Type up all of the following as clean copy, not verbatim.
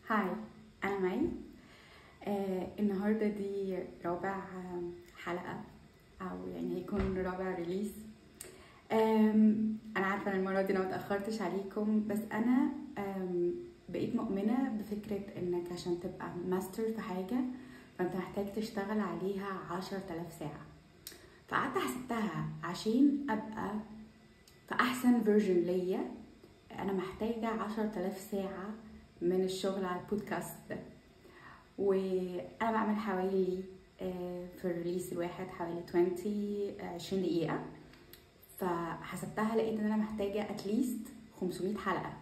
هاي، أنا مي. النهاردة دي رابع حلقة، أو يعني هيكون رابع ريليس. أنا عارفة إن المرة دي أنا متأخرتش عليكم، بس أنا بقيت مؤمنة بفكرة إنك عشان تبقى ماستر في حاجة فأنت محتاج تشتغل عليها 10,000 ساعة. فقعدت حسبتها عشان أبقى في أحسن فيرجن ليا، أنا محتاجة 10,000 ساعة من الشغل على البودكاست ده. وانا بعمل حوالي في الريليس الواحد حوالي 20 دقيقة. فحسبتها لقيت ان انا محتاجة اتليست 500 حلقة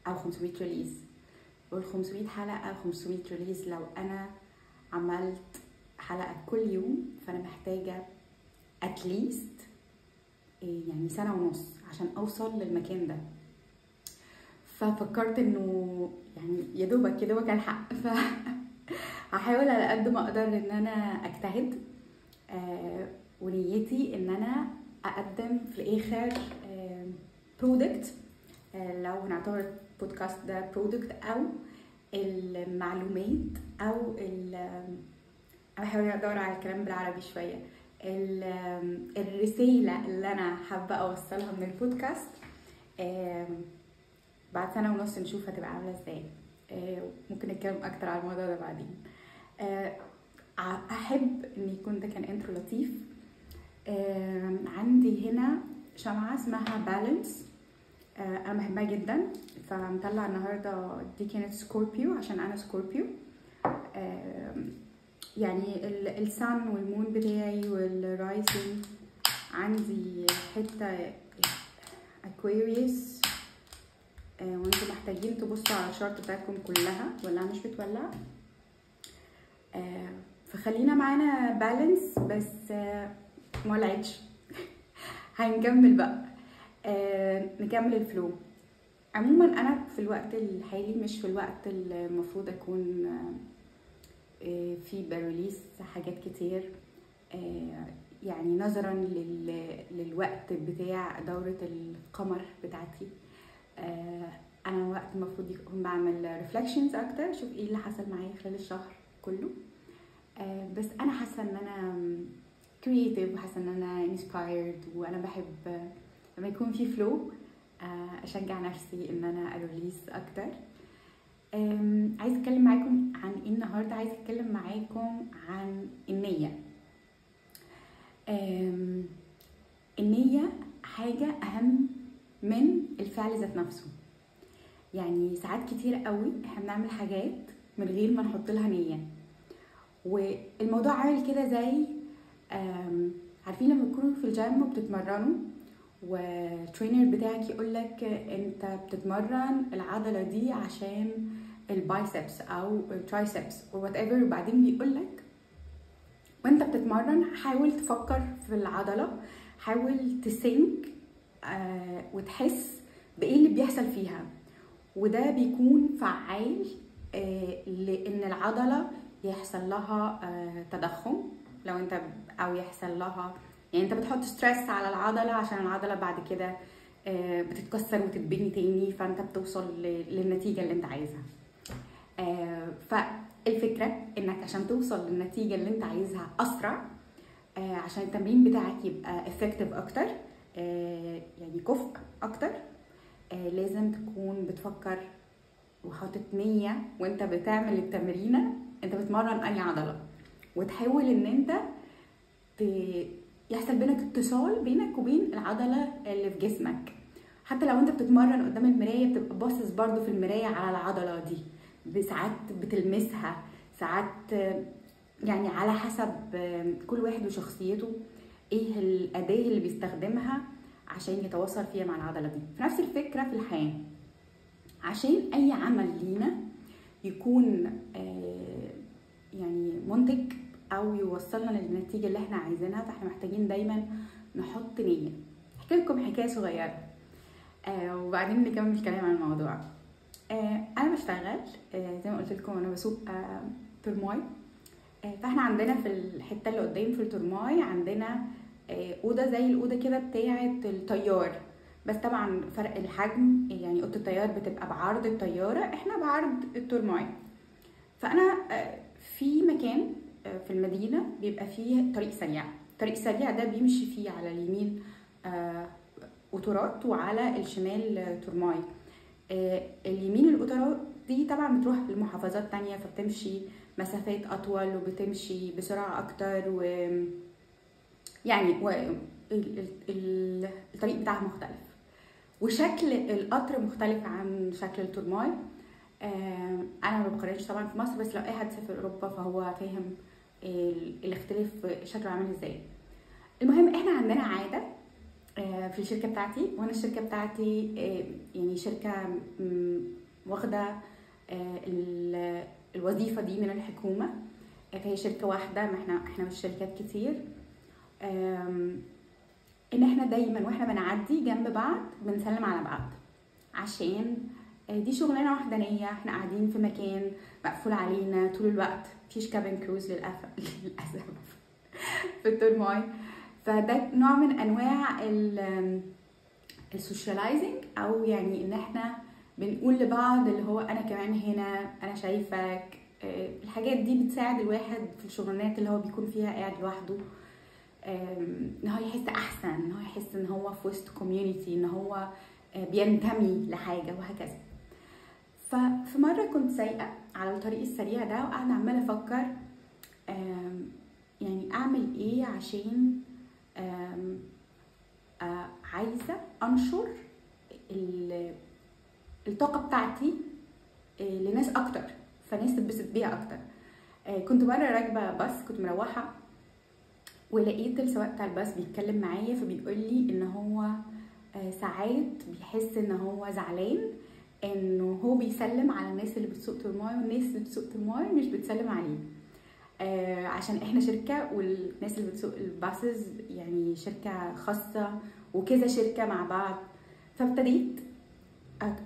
او 500 ريليس. وال 500 حلقة 500 ريليس لو انا عملت حلقة كل يوم فانا محتاجة اتليست يعني 1.5 سنة عشان اوصل للمكان ده. ففكرت انه يعني يا دوبك الحق، هحاول على قد ما اقدر ان انا اجتهد، ونيتي ان انا اقدم في الاخر برودكت، لو هنعتبر البودكاست ده برودكت، او المعلومات، او انا بحاول ادور على الكلام بالعربي شويه، الرساله اللي انا حابه اوصلها من البودكاست. بعد 1.5 سنة نشوف هتبقى عامله ازاي. ممكن نتكلم اكتر على الموضوع ده بعدين. احب ان يكون ده كان انترو لطيف. عندي هنا شمعة اسمها بالانس، انا بحبها جدا، فمطلع النهارده دي كانت سكوربيو عشان انا سكوربيو. يعني السان والمون بتاعي والرايزنج عندي حته اكواريوس، وانتم محتاجين تبصوا على الشارت بتاعتكم كلها ولا مش بتولع. فخلينا معانا بالانس بس مولعتش. هنكمل بقى، نكمل الفلو. عموما انا في الوقت الحالي مش في الوقت المفروض اكون في بريليس حاجات كتير، يعني نظرا للوقت بتاع دورة القمر بتاعتي. انا وقت المفروض يكون بعمل ريفلكشنز اكتر، اشوف ايه اللي حصل معايا خلال الشهر كله. بس انا حاسه ان انا كرييتيف، وحاسه ان انا انسبايرد، وانا بحب لما يكون في فلو اشجع نفسي ان انا اريليس اكتر. عايزه اتكلم معاكم عن ايه النهارده؟ عايزه اتكلم معاكم عن النيه. النيه حاجه اهم من الفعل ذات نفسه. يعني ساعات كتير قوي احنا بنعمل حاجات من غير ما نحط لها نيه، والموضوع عامل كده زي عارفين لما تكونوا في الجيم وبتتمرنوا والترينر بتاعك يقولك انت بتتمرن العضله دي عشان البايسبس او الترايسبس او وات ايفر، وبعدين بيقولك وانت بتتمرن حاول تفكر في العضله، حاول تسينك وتحس بايه اللي بيحصل فيها، وده بيكون فعال لان العضله يحصل لها تضخم لو انت، او يحصل لها يعني انت بتحط ستريس على العضله عشان العضله بعد كده بتتكسر وتتبني تاني، فانت بتوصل للنتيجه اللي انت عايزها. فالفكره انك عشان توصل للنتيجه اللي انت عايزها اسرع، عشان التمرين بتاعك يبقى افكتيف اكتر، يعني كفء اكتر، لازم تكون بتفكر وحاطط نيه وانت بتعمل التمرينه انت بتمرن اي عضله، وتحاول ان انت يحصل بينك اتصال بينك وبين العضله اللي في جسمك. حتى لو انت بتتمرن قدام المرايه بتبقى باصص برضو في المرايه على العضله دي، ساعات بتلمسها، ساعات يعني على حسب كل واحد وشخصيته ايه الاداه اللي بيستخدمها عشان يتواصل فيها مع العضله دي. في نفس الفكره في الحياه، عشان اي عمل لينا يكون يعني منتج او يوصلنا للنتيجه اللي احنا عايزينها، فاحنا محتاجين دايما نحط نيه. احكي لكم حكايه صغيره وبعدين نكمل كلام عن الموضوع. انا بشتغل زي ما قلت لكم، انا بسوق ترماي. فاحنا عندنا في الحته اللي قدام في الترماي عندنا اوضه زي الاوضه كده بتاعه الطيار، بس طبعا فرق الحجم، يعني اوضه الطيار بتبقى بعرض الطياره، احنا بعرض التورماي. فانا في مكان في المدينه بيبقى فيه طريق سريع. الطريق السريع ده بيمشي فيه على اليمين قطارات وعلى الشمال تورماي. اليمين القطارات دي طبعا بتروح لمحافظات تانية، فبتمشي مسافات اطول وبتمشي بسرعه اكتر، و يعني الطريق بتاعها مختلف، وشكل القطر مختلف عن شكل التورماي. انا ما بقارنش طبعا في مصر، بس لو اي حد سافر اوروبا فهو فاهم الاختلاف شكله عامل ازاي. المهم احنا عندنا عاده في الشركه بتاعتي، وانا الشركه بتاعتي يعني شركه واخده الوظيفه دي من الحكومه، فهي شركه واحده، ما احنا مش شركات كتير. ان احنا دايما واحنا بنعدي جنب بعض بنسلم على بعض، عشان دي شغلانه وحدانيه، احنا قاعدين في مكان مقفول علينا طول الوقت، مفيش كابين كروز للاسف في التورماي. فده نوع من انواع السوشيالايزنج، او يعني ان احنا بنقول لبعض اللي هو انا كمان هنا، انا شايفك. الحاجات دي بتساعد الواحد في الشغلانات اللي هو بيكون فيها قاعد لوحده، ان هو يحس احسن، ان هو يحس ان هو في وسط كوميونتي، ان هو بينتمي لحاجه وهكذا. ففي مره كنت سايقه على الطريق السريع ده، وقاعده عماله افكر يعني اعمل ايه عشان عايزه انشر الطاقه بتاعتي لناس اكتر، فناس تتبسط بيها اكتر. كنت مره راكبه باص، كنت مروحه، ولقيت السواق بتاع الباص بيتكلم معايا، فبيقول لي ان هو ساعات بيحس ان هو زعلان انه هو بيسلم على الناس اللي بتسوق تورماي، والناس اللي بتسوق تورماي مش بتسلم عليه، عشان احنا شركه، والناس اللي بتسوق الباصز يعني شركه خاصه وكذا شركه مع بعض. فابتديت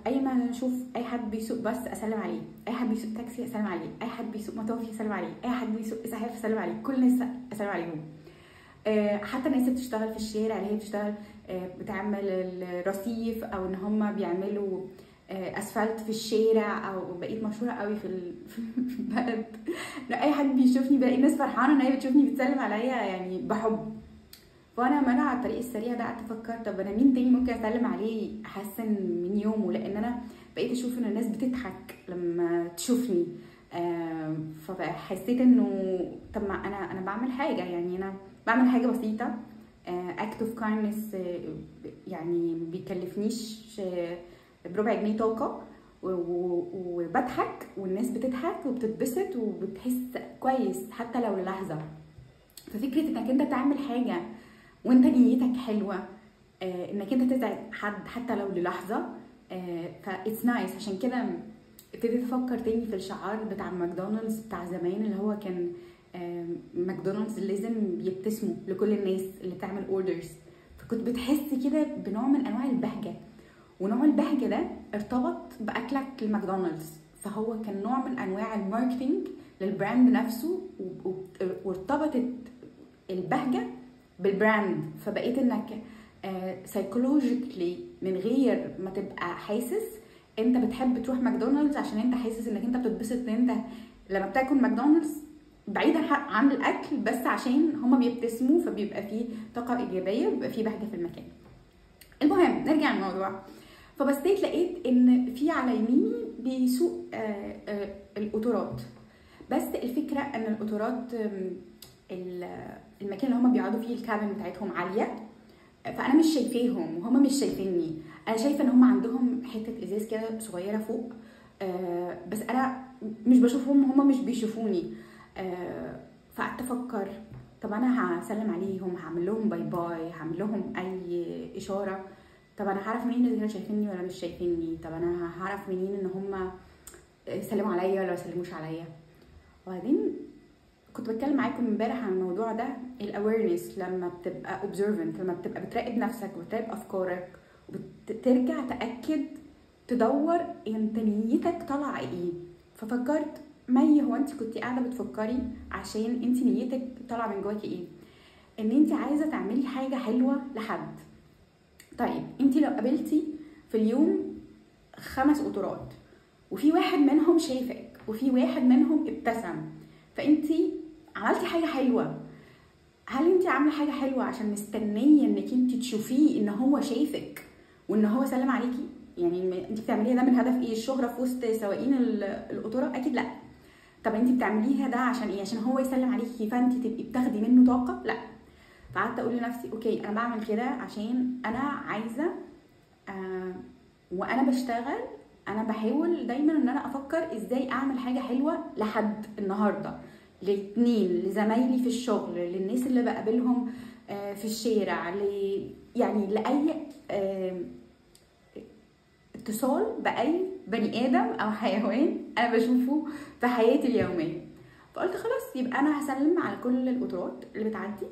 اي ما اشوف اي حد بيسوق باص اسلم عليه، اي حد بيسوق تاكسي اسلم عليه، اي حد بيسوق مطافي اسلم عليه، اي حد بيسوق اسعاف اسلم عليه، كل الناس اسلم عليهم. حتى الناس اللي بتشتغل في الشارع، اللي هي بتشتغل بتعمل الرصيف، او ان هم بيعملوا اسفلت في الشارع، او بقيت مشهوره قوي في البلد. لا، اي حد بيشوفني بلاقي الناس فرحانه ان هي بتشوفني بتسلم عليا يعني بحب. وانا مره على الطريق السريع ده قعدت افكر، طب انا مين تاني ممكن اسلم عليه احسن من يومه؟ لان انا بقيت اشوف ان الناس بتضحك لما تشوفني، فحسيت انه طب ما انا بعمل حاجه، يعني انا بعمل حاجه بسيطه، اكت اوف كايندنس، يعني ما بيكلفنيش بربع جنيه طاقه، وبضحك والناس بتضحك وبتتبسط وبتحس كويس حتى لو للحظه. ففكره انك انت تعمل حاجه وانت نيتك حلوه، انك انت تسعد حد حتى لو للحظه، فايتس نايس. عشان كده ابتديت افكر تاني في الشعار بتاع ماكدونالدز بتاع زمان، اللي هو كان ماكدونالدز لازم يبتسموا لكل الناس اللي بتعمل اوردرز. فكنت بتحس كده بنوع من انواع البهجه، ونوع البهجه ده ارتبط باكلك الماكدونالدز، فهو كان نوع من انواع الماركتينج للبراند نفسه، وارتبطت البهجه بالبراند. فبقيت انك سايكولوجيكلي من غير ما تبقى حاسس انت بتحب تروح ماكدونالدز، عشان انت حاسس انك انت بتتبسط ان انت لما بتاكل ماكدونالدز بعيدا عن الاكل، بس عشان هما بيبتسموا فبيبقى فيه طاقه ايجابيه وبيبقى فيه بهجه في المكان. المهم نرجع للموضوع. فبصيت لقيت ان في على يميني بيسوق القطارات، بس الفكره ان القطارات المكان اللي هما بيقعدوا فيه الكابن بتاعتهم عاليه، فانا مش شايفاهم وهما مش شايفيني. انا شايفه ان هما عندهم حته ازاز كده صغيره فوق، بس انا مش بشوفهم وهما مش بيشوفوني. فقعدت افكر، طب انا هسلم عليهم، هعمل لهم باي باي، هعمل لهم اي اشاره، طب انا هعرف منين اذا كانوا شايفيني ولا مش شايفيني؟ طب انا هعرف منين ان هما سلموا عليا ولا ما سلموش عليا؟ وبعدين كنت بتكلم معاكم امبارح عن الموضوع ده، الاويرنس، لما بتبقى observant، لما بتبقى بتراقب نفسك وبتراقب افكارك وبترجع تاكد تدور انت نيتك طالعه ايه. ففكرت مي، هو انت كنتي قاعده بتفكري عشان انت نيتك طالعه من جواكي ايه؟ ان انت عايزه تعملي حاجه حلوه لحد، طيب انت لو قابلتي في اليوم 5 قطورات وفي واحد منهم شايفك وفي واحد منهم ابتسم، فانت عملتي حاجه حلوه. هل انت عامله حاجه حلوه عشان مستنيه انك انت تشوفيه ان هو شايفك وان هو سلم عليكي؟ يعني انت بتعمليها ده من هدف ايه؟ الشهره في وسط سواقين القطوره؟ اكيد لا. طب انت بتعمليها ده عشان ايه؟ عشان هو يسلم عليكي فانت تبقي بتاخدي منه طاقه؟ لا. فقعدت اقول لنفسي اوكي انا بعمل كده عشان انا عايزه وانا بشتغل انا بحاول دايما ان انا افكر ازاي اعمل حاجه حلوه لحد النهارده، لاتنين، لزمايلي في الشغل، للناس اللي بقابلهم في الشارع، يعني لاي اتصال باي بني ادم او حيوان انا بشوفه في حياتي اليوميه. فقلت خلاص يبقى انا هسلم على كل القطارات اللي بتعدي،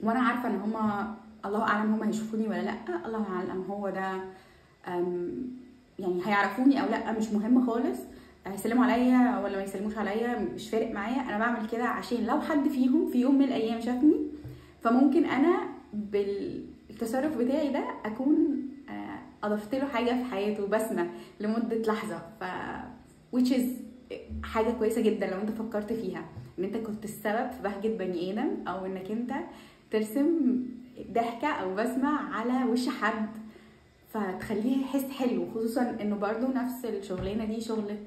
وانا عارفه ان هما الله اعلم هما هيشوفوني ولا لا، الله اعلم هو ده يعني هيعرفوني او لا، مش مهم خالص، هيسلموا عليا ولا ما يسلموش عليا مش فارق معايا. انا بعمل كده عشان لو حد فيهم في يوم من الايام شافني فممكن انا بالتصرف بتاعي ده اكون اضفت له حاجه في حياته، بسمه لمده لحظه. which is حاجه كويسه جدا لو انت فكرت فيها، ان انت كنت السبب في بهجه بني ادم، او انك انت ترسم ضحكه او بسمه على وش حد فتخليه يحس حلو. خصوصا انه برضو نفس الشغلانه دي شغله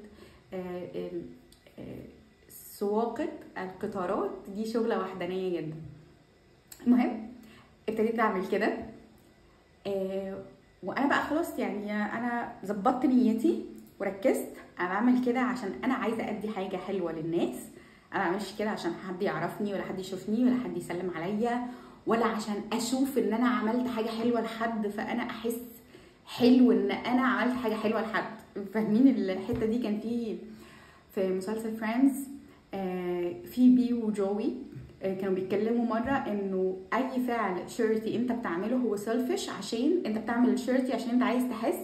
سواقه القطارات، دي شغله وحدانيه جدا. المهم ابتديت اعمل كده وانا بقى خلاص يعني انا ظبطت نيتي وركزت. انا بعمل كده عشان انا عايزه ادي حاجه حلوه للناس، انا ما بعملش كده عشان حد يعرفني ولا حد يشوفني ولا حد يسلم عليا ولا عشان اشوف ان انا عملت حاجه حلوه لحد فانا احس حلو ان انا عملت حاجه حلوه لحد. فاهمين الحته دي؟ كان في مسلسل فريندز فيبي وجوي كانوا بيتكلموا مره انه اي فعل شيرتي انت بتعمله هو سيلفش، عشان انت بتعمل الشيرتي عشان انت عايز تحس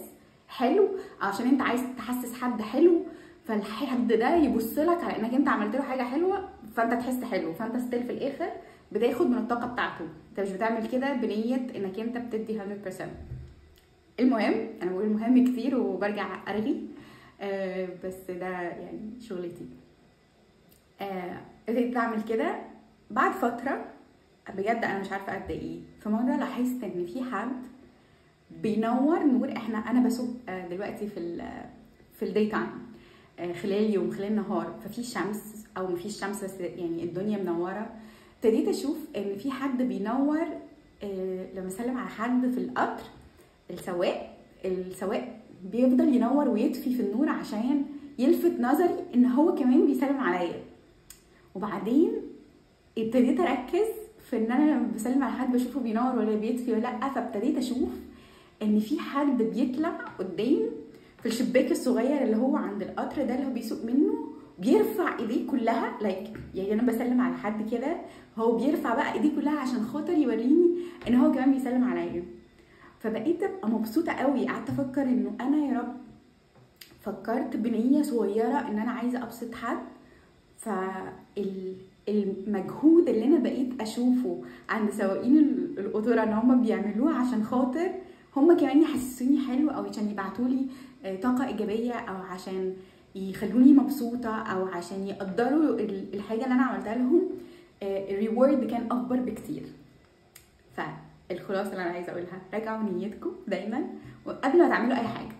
حلو، عشان انت عايز تحسس حد حلو، فالحد ده يبص لك على انك انت عملت له حاجه حلوه فانت تحس حلو، فانت ستيل في الاخر بتاخد من الطاقه بتاعته. انت مش بتعمل كده بنيه انك انت بتدي 100%. المهم انا بقول المهم كتير وبرجع ارغي بس ده يعني شغلتي. ابتديت اعمل كده بعد فتره بجد انا مش عارفه قد ايه. في مره لاحظت ان في حد بينور نور. انا بسوق دلوقتي في الداي تايم خلال اليوم خلال النهار، ففي شمس او مفيش شمس بس يعني الدنيا منوره. ابتديت اشوف ان في حد بينور لما اسلم على حد في القطر، السواق بيفضل ينور ويطفي في النور عشان يلفت نظري ان هو كمان بيسلم عليا. وبعدين ابتديت اركز في ان انا لما بسلم على حد بشوفه بينور ولا بيطفي ولا لا، فابتديت اشوف ان في حد بيطلع قدام في الشباك الصغير اللي هو عند القطر ده اللي هو بيسوق منه، بيرفع ايديه كلها يعني انا بسلم على حد كده هو بيرفع بقى ايديه كلها عشان خاطر يوريني ان هو كمان بيسلم عليا. فبقيت ابقى مبسوطه قوي. قعدت افكر انه انا يا رب فكرت بنيه صغيره ان انا عايزه ابسط حد. فالمجهود اللي انا بقيت اشوفه عند سواقين القطوره ان هم بيعملوه عشان خاطر هم كمان يحسسوني حلو، او عشان يبعتوا لي طاقه ايجابيه، او عشان يخلوني مبسوطه، او عشان يقدروا الحاجه اللي انا عملتها لهم، الريورد كان اكبر بكتير. فالخلاصه اللي انا عايزه اقولها راجعوا نيتكم دايما قبل ما تعملوا اي حاجه.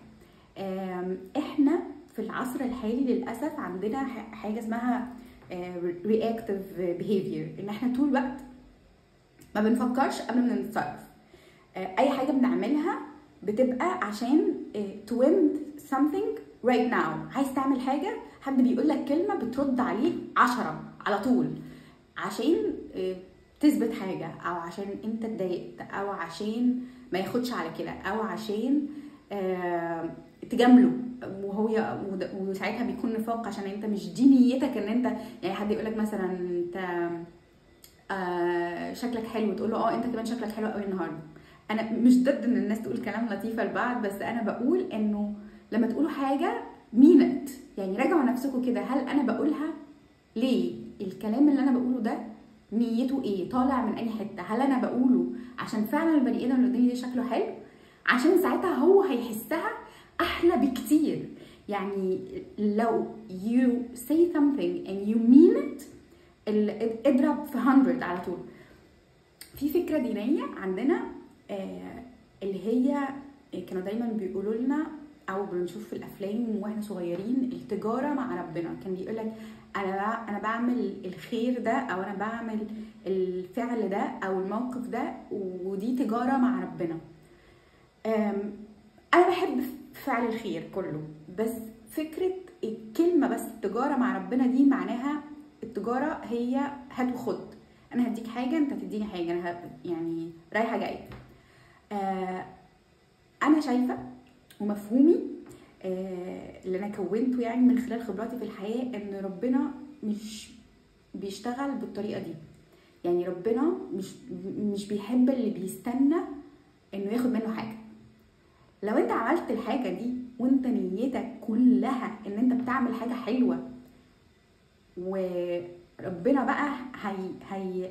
احنا في العصر الحالي للاسف عندنا حاجه اسمها reactive behavior، ان احنا طول الوقت ما بنفكرش قبل ما نتصرف. اي حاجه بنعملها بتبقى عشان to win something right now. عايز تعمل حاجه، حد بيقول لك كلمه بترد عليه 10 على طول عشان تثبت حاجه، او عشان انت اتضايقت، او عشان ما ياخدش على كده، او عشان تجامله. وساعتها بيكون نفاق عشان انت مش دي نيتك. ان انت يعني حد يقول لك مثلا انت شكلك حلو، تقول له انت كمان شكلك حلو قوي النهارده. انا مش ضد ان الناس تقول كلام لطيفه لبعض، بس انا بقول انه لما تقولوا حاجه مينت، يعني راجعوا نفسكم كده، هل انا بقولها ليه؟ الكلام اللي انا بقوله ده نيته ايه، طالع من اي حته. هل انا بقوله عشان فعلا البني ادم اللي قدامي ده شكله حلو، عشان ساعتها هو هيحسها احلى بكتير. يعني لو you say something and you mean it، اضرب في 100 على طول. في فكره دينيه عندنا اللي هي كانوا دايما بيقولوا لنا او بنشوف في الافلام واحنا صغيرين، التجاره مع ربنا. كان بيقول لك انا بعمل الخير ده، او انا بعمل الفعل ده او الموقف ده، ودي تجاره مع ربنا. انا بحب فعل الخير كله، بس فكره الكلمه بس التجاره مع ربنا دي معناها التجاره هي هات وخد. انا هديك حاجه انت تديني حاجه، انا يعني رايحه جايه. انا شايفه ومفهومي اللي انا كونته يعني من خلال خبراتي في الحياه، ان ربنا مش بيشتغل بالطريقه دي. يعني ربنا مش بيحب اللي بيستنى انه ياخد منه حاجه. لو انت عملت الحاجه دي وانت نيتك كلها ان انت بتعمل حاجه حلوه، وربنا بقى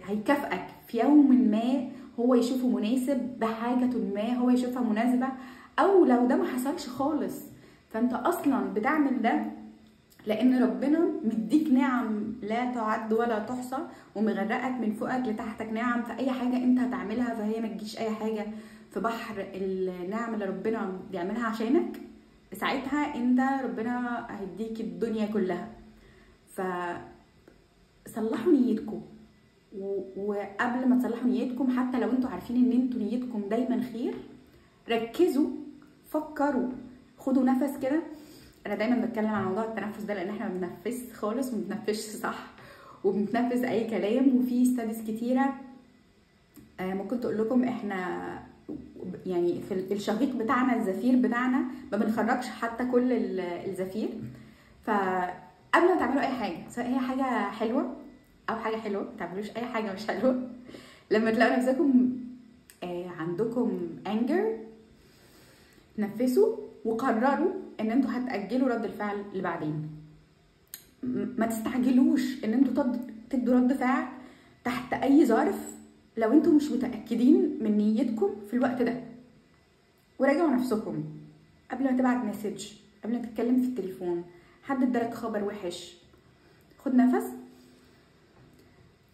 هيكافئك في يوم ما هو يشوفه مناسب بحاجه ما هو يشوفها مناسبه، او لو ده ما حصلش خالص فانت اصلا بتعمل ده لان ربنا مديك نعم لا تعد ولا تحصى، ومغرقك من فوقك لتحتك نعم. فاي حاجه انت هتعملها فهي ما تجيش اي حاجه في بحر النعم اللي ربنا بيعملها عشانك. ساعتها انت ربنا هيديك الدنيا كلها. فصلحوا نيتكم، وقبل ما تصلحوا نيتكم حتى لو انتوا عارفين ان انتوا نيتكم دايما خير، ركزوا، فكروا، خدوا نفس كده. انا دايما بتكلم عن موضوع التنفس ده لان احنا ما بنتنفس خالص، وما بنتنفسش صح، وبنتنفس اي كلام. وفي ستاديز كتيره ممكن تقول لكم احنا يعني في الشهيق بتاعنا، الزفير بتاعنا ما بنخرجش حتى كل الزفير. فقبل ما تعملوا اي حاجه، سواء هي حاجه حلوه او حاجه حلوه، ما تعملوش اي حاجه مش حلوه. لما تلاقوا نفسكم عندكم انجر، نفسوا وقرروا ان انتوا هتاجلوا رد الفعل لبعدين. ما تستعجلوش ان انتوا تدوا رد فعل تحت اي ظرف لو انتوا مش متاكدين من نيتكم في الوقت ده. وراجعوا نفسكم قبل ما تبعت مسج، قبل ما تتكلم في التليفون، حد ادالك خبر وحش. خد نفس،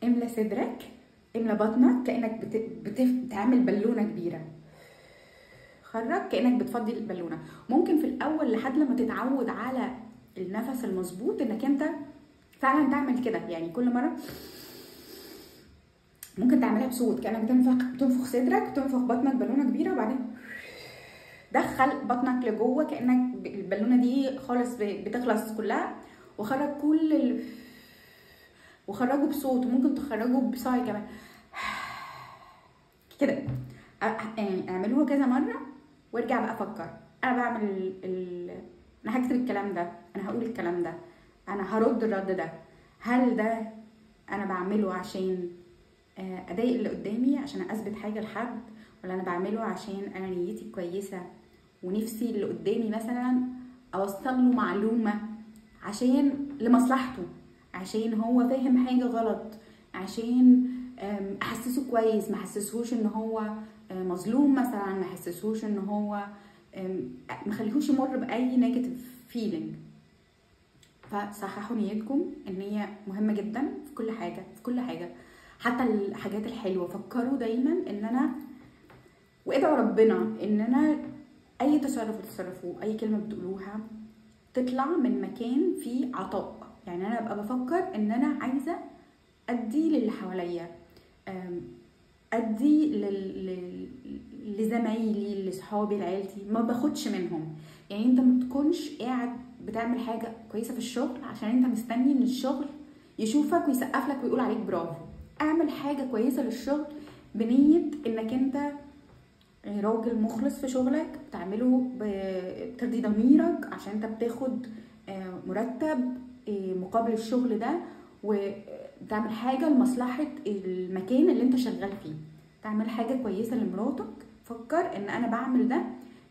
املى صدرك، املى بطنك كانك بتعمل بالونه كبيره. خرج كانك بتفضي البالونه. ممكن في الاول لحد لما تتعود على النفس المظبوط انك انت فعلا تعمل كده. يعني كل مره ممكن تعملها بصوت، كانك بتنفخ صدرك، تنفخ بطنك بالونه كبيره، وبعدين دخل بطنك لجوه كانك البالونه دي خالص بتخلص كلها، وخرج كل وخرجه بصوت. وممكن تخرجه بصاي كمان كده. يعني اعملوها كذا مره وارجع بقى افكر انا بعمل انا هكتب الكلام ده، انا هقول الكلام ده، انا هرد الرد ده. هل ده انا بعمله عشان اضايق اللي قدامي، عشان اثبت حاجه لحد، ولا انا بعمله عشان انا نيتي كويسه ونفسي اللي قدامي مثلا اوصل له معلومه عشان لمصلحته، عشان هو فاهم حاجه غلط، عشان احسسه كويس، ما احسسهوش ان هو مظلوم مثلا، ما احسسهوش ان هو ما خليهوش يمر باي نيجاتيف فيلينج. فصححوا نيتكم، النيه مهمه جدا في كل حاجه، في كل حاجه، حتى الحاجات الحلوه. فكروا دايما ان انا، وادعوا ربنا ان انا اي تصرف بتصرفوه، اي كلمه بتقولوها تطلع من مكان فيه عطاء. يعني انا ابقى بفكر ان انا عايزه ادي للي حواليا، ادي لزمايلي، لصحابي، لعيلتي، ما باخدش منهم. يعني انت ما تكونش قاعد بتعمل حاجه كويسه في الشغل عشان انت مستني ان الشغل يشوفك ويسقف لك ويقول عليك برافو. اعمل حاجه كويسه للشغل بنيه انك انت راجل مخلص في شغلك، بتعمله بترضي ضميرك عشان انت بتاخد مرتب مقابل الشغل ده، وتعمل حاجه لمصلحه المكان اللي انت شغال فيه. تعمل حاجه كويسه لمراتك، فكر ان انا بعمل ده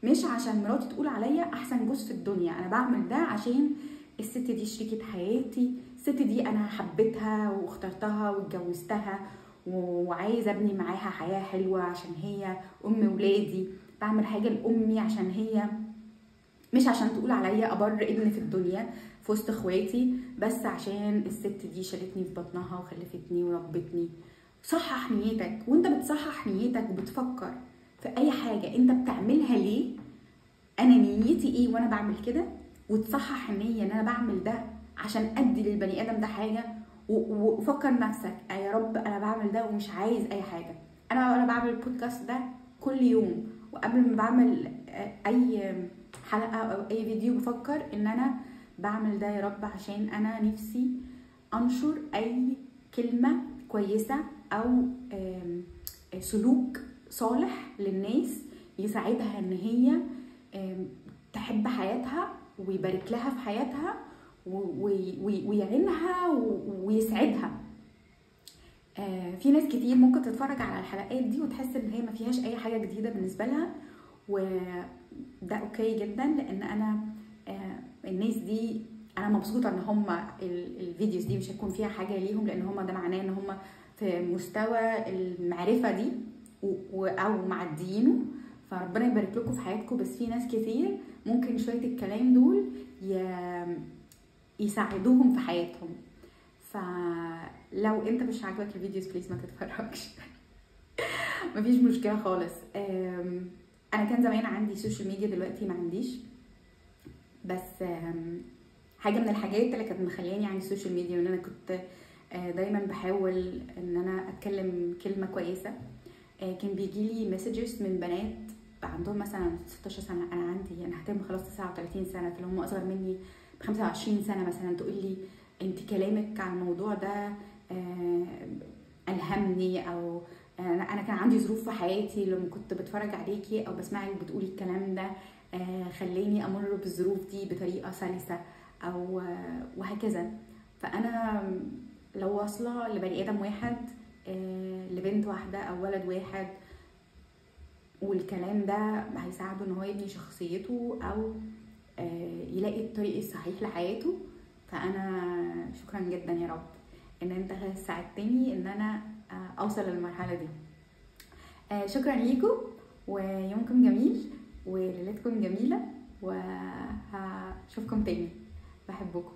مش عشان مراتي تقول عليا احسن جوز في الدنيا، انا بعمل ده عشان الست دي شريكة حياتي، الست دي انا حبيتها واخترتها واتجوزتها وعايزه ابني معاها حياه حلوه عشان هي ام ولادي، بعمل حاجه لامي عشان هي مش عشان تقول عليا ابر ابن في الدنيا في وسط اخواتي، بس عشان الست دي شالتني في بطنها وخلفتني وربتني. صحح نيتك، وانت بتصحح نيتك وبتفكر في اي حاجه انت بتعملها ليه، انا نيتي ايه وانا بعمل كده، وتصحح النيه ان انا بعمل ده عشان ادي للبني ادم ده حاجه، وفكر نفسك يا رب انا بعمل ده ومش عايز اي حاجه. انا بعمل البودكاست ده كل يوم، وقبل ما بعمل اي حلقه او اي فيديو بفكر ان انا بعمل ده يا رب عشان انا نفسي انشر اي كلمه كويسه او سلوك صالح للناس يساعدها ان هي تحب حياتها ويبارك لها في حياتها ويعينها ويسعدها. في ناس كتير ممكن تتفرج على الحلقات دي وتحس ان هي ما فيهاش اي حاجه جديده بالنسبه لها، وده اوكي جدا، لان انا الناس دي انا مبسوطه ان هم الفيديوز دي مش هيكون فيها حاجه ليهم، لان هم ده معناه ان هم في مستوى المعرفه دي او معديينه، فربنا يبارك لكم في حياتكم. بس في ناس كتير ممكن شويه الكلام دول يساعدوهم في حياتهم. فلو انت مش عاجبك الفيديوز بليز ما تتفرجش. مفيش مشكله خالص. انا كان زمان عندي سوشيال ميديا، دلوقتي ما عنديش، بس حاجه من الحاجات اللي كانت مخلياني عن السوشيال ميديا ان انا كنت دايما بحاول ان انا اتكلم كلمه كويسه. كان بيجيلي مسجز من بنات عندهم مثلا 16 سنه، انا عندي انا هتم خلاص 39 سنه، فاللي هم اصغر مني ب 25 سنه مثلا، تقول لي انت كلامك عن الموضوع ده الهمني، او انا كان عندي ظروف في حياتي لما كنت بتفرج عليكي او بسمعك بتقولي الكلام ده خلاني امر بالظروف دي بطريقه سلسه او وهكذا. فانا لو واصله لبني ادم واحد، لبنت واحده او ولد واحد، والكلام ده هيساعده ان هو يبني شخصيته او يلاقي الطريق الصحيح لحياته، فانا شكرا جدا يا رب ان انت ساعدتني ان انا اوصل للمرحله دي. شكرا ليكم، ويومكم جميل وليلتكم جميله، وهشوفكم تاني. بحبكم.